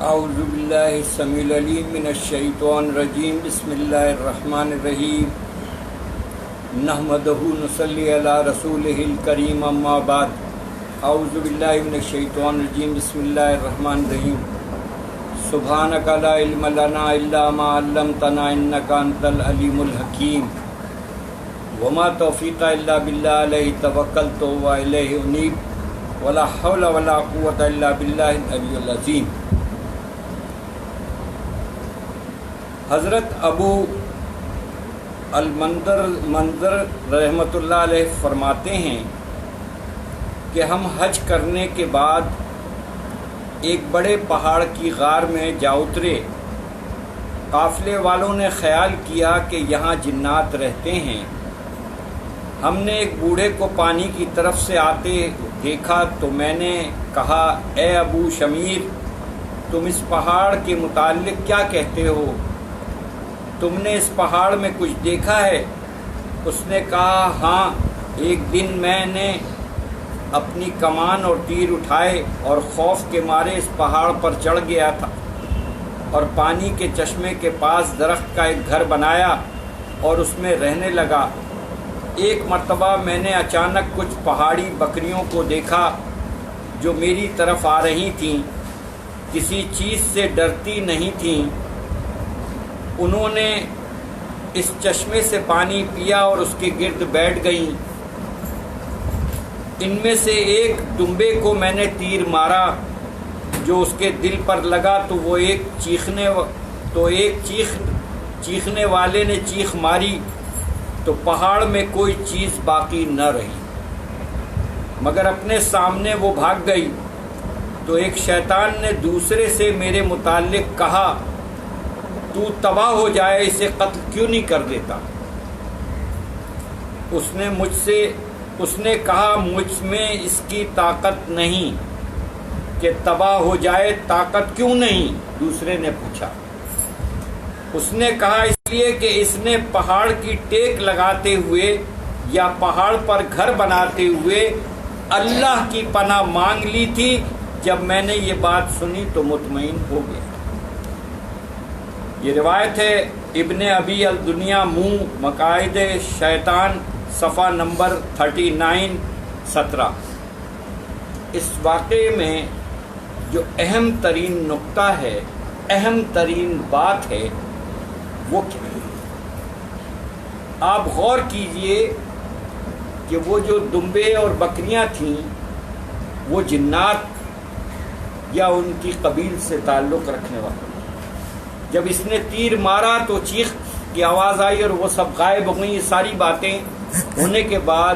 اعوذ باللہ السمیع العلیم من الشیطان الرجیم بسم اللہ الرحمن الرحیم نحمدہ نصلی علی رسولہ الکریم اما بعد اعوذ باللہ من الشیطان الرجیم بسم اللہ الرحمن الرحیم سبحانک لا علم لنا الا ما علمتنا انک انت العلیم الحکیم وما توفیق الا باللہ علیہ توکلت والیہ انیب ولا حول ولا قوة الا باللہ العلی العظیم۔ حضرت ابو المنذر رحمۃ اللہ علیہ فرماتے ہیں کہ ہم حج کرنے کے بعد ایک بڑے پہاڑ کی غار میں جا اترے۔ قافلے والوں نے خیال کیا کہ یہاں جنات رہتے ہیں۔ ہم نے ایک بوڑھے کو پانی کی طرف سے آتے دیکھا تو میں نے کہا، اے ابو شمیر، تم اس پہاڑ کے متعلق کیا کہتے ہو؟ تم نے اس پہاڑ میں کچھ دیکھا ہے؟ اس نے کہا، ہاں، ایک دن میں نے اپنی کمان اور تیر اٹھائے اور خوف کے مارے اس پہاڑ پر چڑھ گیا تھا اور پانی کے چشمے کے پاس درخت کا ایک گھر بنایا اور اس میں رہنے لگا۔ ایک مرتبہ میں نے اچانک کچھ پہاڑی بکریوں کو دیکھا جو میری طرف آ رہی تھیں، کسی چیز سے ڈرتی نہیں تھیں۔ انہوں نے اس چشمے سے پانی پیا اور اس کے گرد بیٹھ گئیں۔ ان میں سے ایک دمبے کو میں نے تیر مارا جو اس کے دل پر لگا تو ایک چیخنے والے نے چیخ ماری تو پہاڑ میں کوئی چیز باقی نہ رہی مگر اپنے سامنے وہ بھاگ گئی۔ تو ایک شیطان نے دوسرے سے میرے متعلق کہا، تو تباہ ہو جائے، اسے قتل کیوں نہیں کر دیتا؟ اس نے کہا، مجھ میں اس کی طاقت نہیں کہ تباہ ہو جائے۔ طاقت کیوں نہیں؟ دوسرے نے پوچھا۔ اس نے کہا، اس لیے کہ اس نے پہاڑ کی ٹیک لگاتے ہوئے یا پہاڑ پر گھر بناتے ہوئے اللہ کی پناہ مانگ لی تھی۔ جب میں نے یہ بات سنی تو مطمئن ہو گیا۔ یہ روایت ہے ابن ابی الدنیا مقاعد شیطان صفحہ نمبر 39-17۔ اس واقعے میں جو اہم ترین نقطہ ہے، اہم ترین بات ہے، وہ کیا ہے؟ آپ غور کیجئے کہ وہ جو دمبے اور بکریاں تھیں وہ جنات یا ان کی قبیل سے تعلق رکھنے والے۔ جب اس نے تیر مارا تو چیخ کی آواز آئی اور وہ سب غائب ہو گئیں۔ یہ ساری باتیں ہونے کے بعد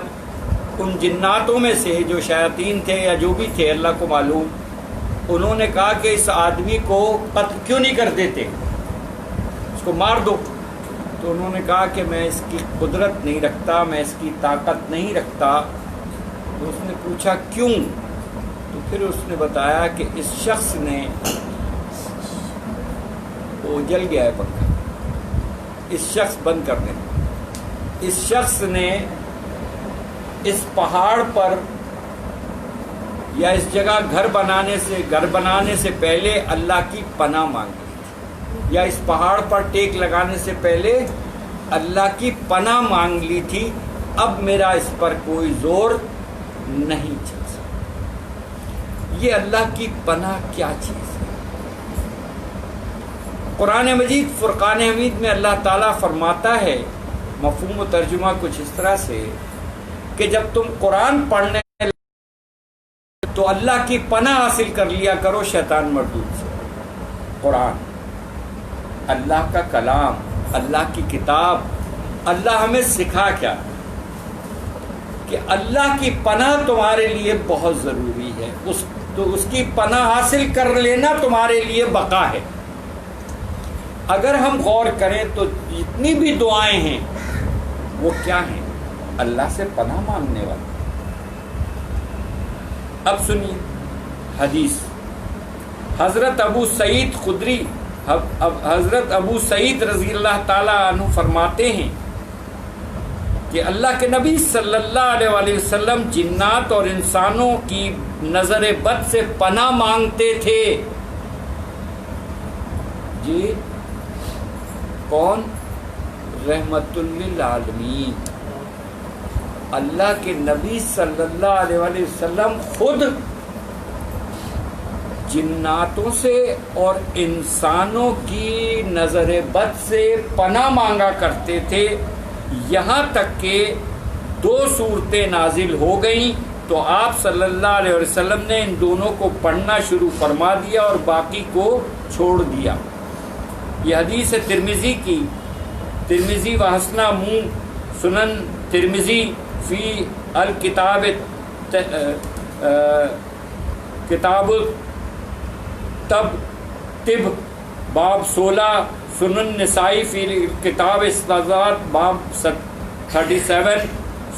ان جناتوں میں سے جو شیاطین تھے یا جو بھی تھے، اللہ کو معلوم، انہوں نے کہا کہ اس آدمی کو قتل کیوں نہیں کر دیتے، اس کو مار دو۔ تو انہوں نے کہا کہ میں اس کی قدرت نہیں رکھتا، میں اس کی طاقت نہیں رکھتا۔ تو اس نے پوچھا کیوں؟ تو پھر اس نے بتایا کہ اس شخص نے، وہ جل گیا ہے پنکھا، اس شخص بند کرنے، اس شخص نے اس پہاڑ پر یا اس جگہ گھر بنانے سے پہلے اللہ کی پناہ مانگی، یا اس پہاڑ پر ٹیک لگانے سے پہلے اللہ کی پناہ مانگ لی تھی۔ اب میرا اس پر کوئی زور نہیں چل سکتا۔ یہ اللہ کی پناہ کیا چیز ہے؟ قرآن مجید فرقان حمید میں اللہ تعالیٰ فرماتا ہے، مفہوم و ترجمہ کچھ اس طرح سے کہ جب تم قرآن پڑھنے تو اللہ کی پناہ حاصل کر لیا کرو شیطان مردود سے۔ قرآن اللہ کا کلام، اللہ کی کتاب، اللہ ہمیں سکھا کیا کہ اللہ کی پناہ تمہارے لیے بہت ضروری ہے۔ اس کی پناہ حاصل کر لینا تمہارے لیے بقا ہے۔ اگر ہم غور کریں تو جتنی بھی دعائیں ہیں وہ کیا ہیں؟ اللہ سے پناہ مانگنے والی۔ اب سنیے حدیث۔ حضرت ابو سعید رضی اللہ تعالیٰ عنہ فرماتے ہیں کہ اللہ کے نبی صلی اللہ علیہ وسلم جنات اور انسانوں کی نظر بد سے پناہ مانگتے تھے جی کون؟ رحمت للعالمین، اللہ کے نبی صلی اللہ علیہ وآلہ وسلم خود جناتوں سے اور انسانوں کی نظر بد سے پناہ مانگا کرتے تھے، یہاں تک کہ 2 صورتیں نازل ہو گئیں تو آپ صلی اللہ علیہ وسلم نے ان دونوں کو پڑھنا شروع فرما دیا اور باقی کو چھوڑ دیا۔ یہ حدیث ہے ترمذی کی، ترمذی و حسنہ منہ سنن ترمذی فی الکتاب کتاب طب باب 16، سنن نسائی فی کتاب استاذات باب 37،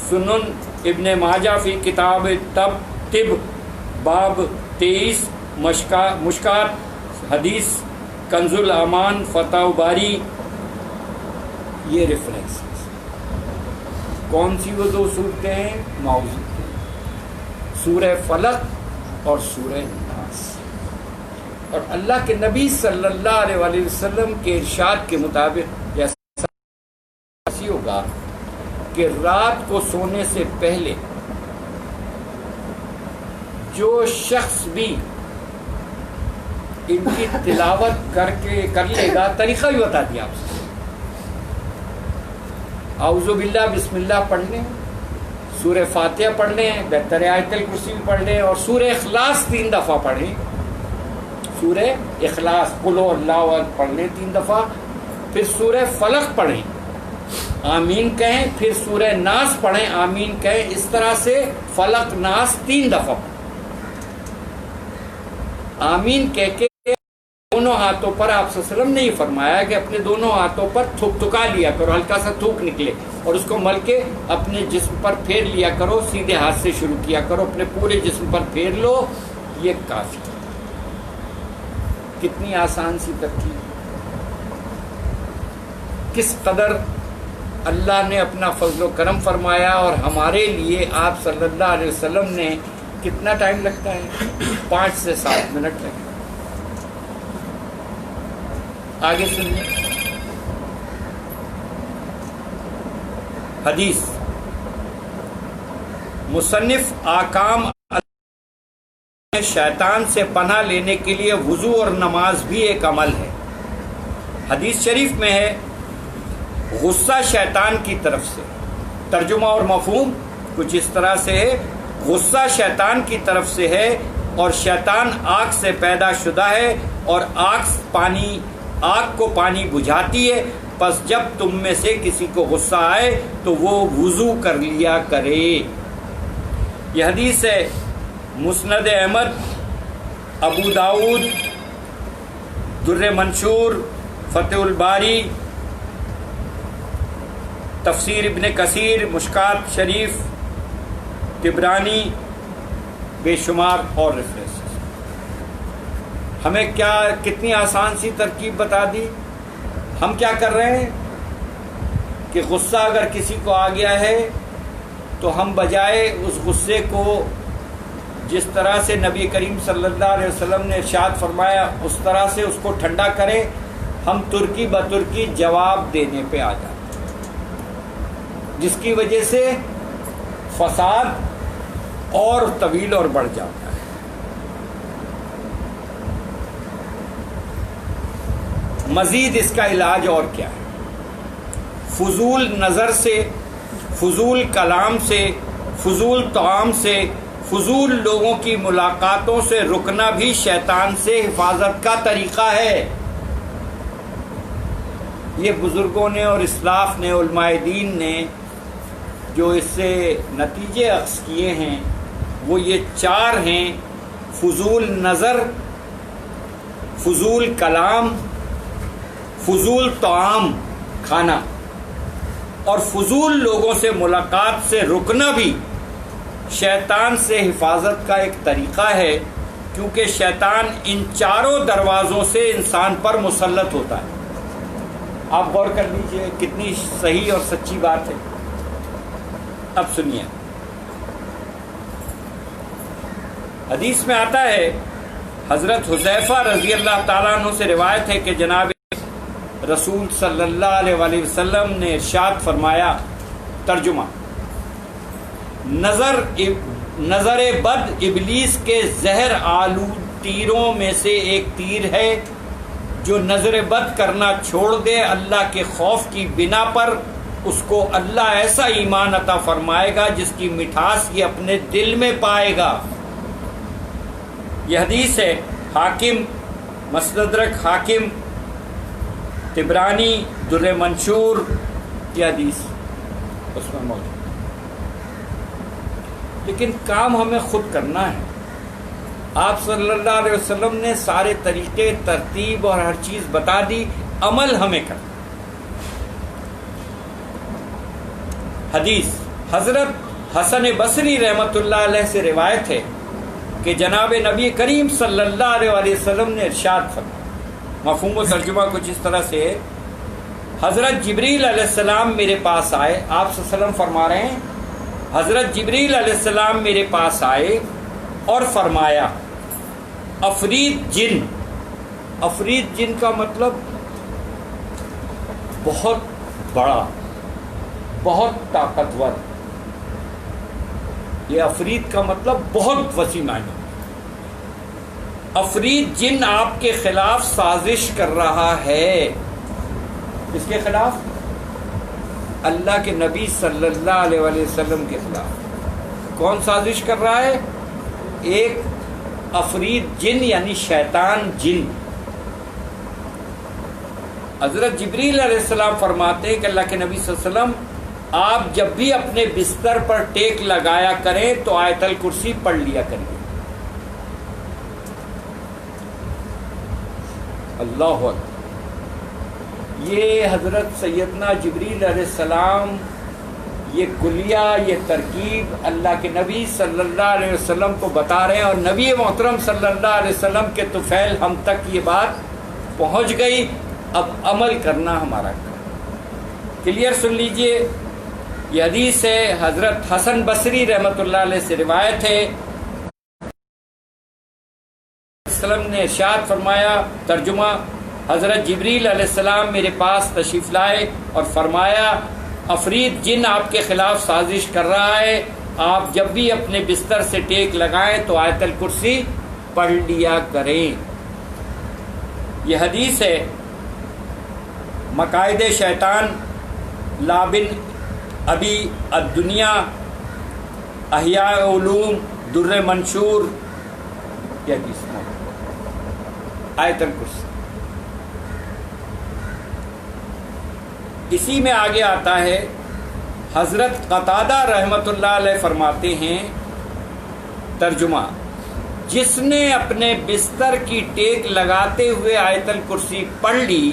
سنن ابن ماجہ فی کتاب طب باب 23، مشکات حدیث کنز الامان فتح باری۔ یہ ریفرنس کون سی وہ 2 صورتیں ہیں؟ موضوع سورہ فلق اور سورہ ناس۔ اور اللہ کے نبی صلی اللہ علیہ وآلہ وسلم کے ارشاد کے مطابق ایسا ہوگا کہ رات کو سونے سے پہلے جو شخص بھی ان کی تلاوت کر لے گا، طریقہ بھی بتا دیا آپ سے، اعوذ باللہ بسم اللہ پڑھ لیں، سورہ فاتحہ پڑھ لیں، بہتر آیت الکرسی بھی پڑھ لیں، اور سورہ اخلاص 3 دفعہ پڑھیں، سورہ اخلاص قل ہو اللہ احد پڑھ لیں 3 دفعہ، پھر سورہ فلق پڑھیں، آمین کہیں، پھر سورہ ناس پڑھیں، آمین کہیں، اس طرح سے فلق ناس 3 دفعہ پڑھیں۔ آمین کہہ کے دونوں ہاتھوں پر آپ صلی اللہ علیہ وسلم نے یہ فرمایا کہ اپنے دونوں ہاتھوں پر تھوک تھکا لیا کرو، ہلکا سا تھوک نکلے، اور اس کو مل کے اپنے جسم پر پھیر لیا کرو، سیدھے ہاتھ سے شروع کیا کرو، اپنے پورے جسم پر پھیر لو، یہ کافی۔ کتنی آسان سی ترکیب، کس قدر اللہ نے اپنا فضل و کرم فرمایا، اور ہمارے لیے آپ صلی اللہ علیہ وسلم نے کتنا ٹائم لگتا ہے؟ 5 سے 7 منٹ لگے۔ آگے سنیے حدیث، مصنف آکام شیطان سے پناہ لینے کے لیے وضو اور نماز بھی ایک عمل ہے۔ حدیث شریف میں ہے غصہ شیطان کی طرف سے، ترجمہ اور مفہوم کچھ اس طرح سے ہے، غصہ شیطان کی طرف سے ہے، اور شیطان آگ سے پیدا شدہ ہے، اور آگ کو پانی بجھاتی ہے، پس جب تم میں سے کسی کو غصہ آئے تو وہ وضو کر لیا کرے۔ یہ حدیث ہے مسند احمد، ابو داؤد، در منشور، فتح الباری، تفسیر ابن کثیر، مشکات شریف، طبرانی، بے شمار اور ریفرنس۔ ہمیں کتنی آسان سی ترکیب بتا دی۔ ہم کیا کر رہے ہیں کہ غصہ اگر کسی کو آ گیا ہے تو ہم بجائے اس غصے کو جس طرح سے نبی کریم صلی اللہ علیہ وسلم نے ارشاد فرمایا اس طرح سے اس کو ٹھنڈا کریں، ہم ترکی بترکی جواب دینے پہ آ جاتے ہیں، جس کی وجہ سے فساد اور طویل اور بڑھ جاتا ہے۔ مزید اس کا علاج اور کیا ہے؟ فضول نظر سے، فضول کلام سے، فضول طعام سے، فضول لوگوں کی ملاقاتوں سے رکنا بھی شیطان سے حفاظت کا طریقہ ہے۔ یہ بزرگوں نے اور اسلاف نے، علماء دین نے جو اس سے نتیجے اخذ کیے ہیں وہ یہ 4 ہیں: فضول نظر، فضول کلام، فضول طعام کھانا، اور فضول لوگوں سے ملاقات سے رکنا بھی شیطان سے حفاظت کا ایک طریقہ ہے، کیونکہ شیطان ان 4 دروازوں سے انسان پر مسلط ہوتا ہے۔ آپ غور کر لیجئے کتنی صحیح اور سچی بات ہے۔ اب سنیے، حدیث میں آتا ہے، حضرت حذیفہ رضی اللہ تعالیٰ عنہ سے روایت ہے کہ جناب رسول صلی اللہ علیہ وآلہ وسلم نے ارشاد فرمایا، ترجمہ: نظر بد ابلیس کے زہر آلود تیروں میں سے ایک تیر ہے، جو نظر بد کرنا چھوڑ دے اللہ کے خوف کی بنا پر، اس کو اللہ ایسا ایمان عطا فرمائے گا جس کی مٹھاس یہ اپنے دل میں پائے گا۔ یہ حدیث ہے حاکم، مستدرک حاکم، طبرانی، در منشور کی حدیث اس میں موجود۔ لیکن کام ہمیں خود کرنا ہے۔ آپ صلی اللہ علیہ وسلم نے سارے طریقے، ترتیب اور ہر چیز بتا دی، عمل ہمیں کرنا۔ حدیث حضرت حسن بصری رحمۃ اللہ علیہ سے روایت ہے کہ جناب نبی کریم صلی اللہ علیہ وسلم نے ارشاد فرمایا، مفہوم و ترجمہ کچھ اس طرح سے: حضرت جبریل علیہ السلام میرے پاس آئے۔ آپ صلی اللہ علیہ وسلم فرما رہے ہیں، حضرت جبریل علیہ السلام میرے پاس آئے اور فرمایا، افریت جن۔ افریت جن کا مطلب بہت بڑا، بہت طاقتور۔ یہ افریت کا مطلب بہت وسیع معنی۔ افریت جن آپ کے خلاف سازش کر رہا ہے۔ کس کے خلاف؟ اللہ کے نبی صلی اللہ علیہ وآلہ وسلم کے خلاف۔ کون سازش کر رہا ہے؟ ایک افریت جن یعنی شیطان جن۔ حضرت جبریل علیہ السلام فرماتے ہیں کہ اللہ کے نبی صلی اللہ علیہ وسلم، آپ جب بھی اپنے بستر پر ٹیک لگایا کریں تو آیت الکرسی پڑھ لیا کریں۔ اللہ اکبر۔ یہ حضرت سیدنا جبریل علیہ السلام، یہ کلیہ، یہ ترکیب اللہ کے نبی صلی اللہ علیہ وسلم کو بتا رہے ہیں، اور نبی محترم صلی اللہ علیہ وسلم کے طفیل ہم تک یہ بات پہنچ گئی۔ اب عمل کرنا ہمارا کام۔ کلیئر سن لیجئے، یہ حدیث ہے حضرت حسن بصری رحمۃ اللہ علیہ سے روایت ہے۔ وسلم نے ارشاد فرمایا، ترجمہ: حضرت جبریل علیہ السلام میرے پاس تشریف لائے اور فرمایا، افریت جن آپ کے خلاف سازش کر رہا ہے، آپ جب بھی اپنے بستر سے ٹیک لگائیں تو آیت الکرسی پڑھ لیا کریں۔ یہ حدیث ہے مقائد شیطان، لابن ابی الدنیا، احیاء علوم، در منشور کی حدیث ہے، آیت الکرسی۔ اسی میں آگے آتا ہے، حضرت قتادہ رحمۃ اللہ علیہ فرماتے ہیں، ترجمہ: جس نے اپنے بستر کی ٹیک لگاتے ہوئے آیت الکرسی پڑھ لی،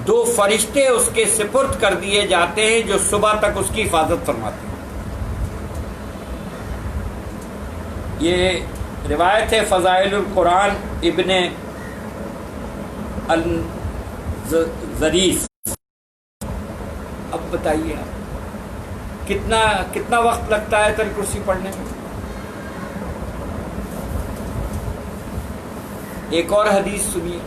2 فرشتے اس کے سپرد کر دیے جاتے ہیں جو صبح تک اس کی حفاظت فرماتے ہیں۔ یہ روایت ہے فضائل القرآن ابن الزریس۔ اب بتائیے آپ کتنا وقت لگتا ہے آیت الکرسی پڑھنے میں؟ ایک اور حدیث سنیے،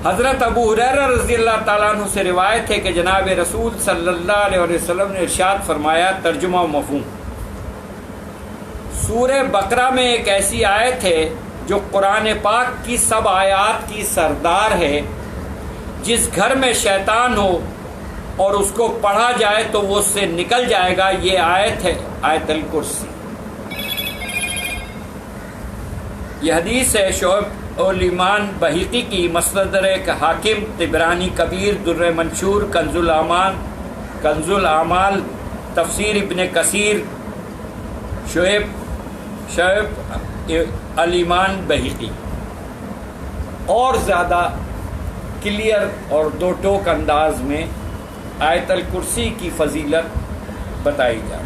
حضرت ابو ہریرہ رضی اللہ تعالیٰ عنہ سے روایت ہے کہ جناب رسول صلی اللہ علیہ وسلم نے ارشاد فرمایا، ترجمہ و مفہوم: سورہ بقرہ میں ایک ایسی آیت ہے جو قرآن پاک کی سب آیات کی سردار ہے۔ جس گھر میں شیطان ہو اور اس کو پڑھا جائے تو وہ اس سے نکل جائے گا۔ یہ آیت ہے آیت الکرسی۔ یہ حدیث ہے شعب الایمان بہقی کی، مستدرک حاکم، طبرانی کبیر، در منشور، کنز الاعمال، تفسیر ابن کثیر، شعب الایمان بہقی۔ اور زیادہ کلیئر اور 2 ٹوک انداز میں آیت الکرسی کی فضیلت بتائی جائے۔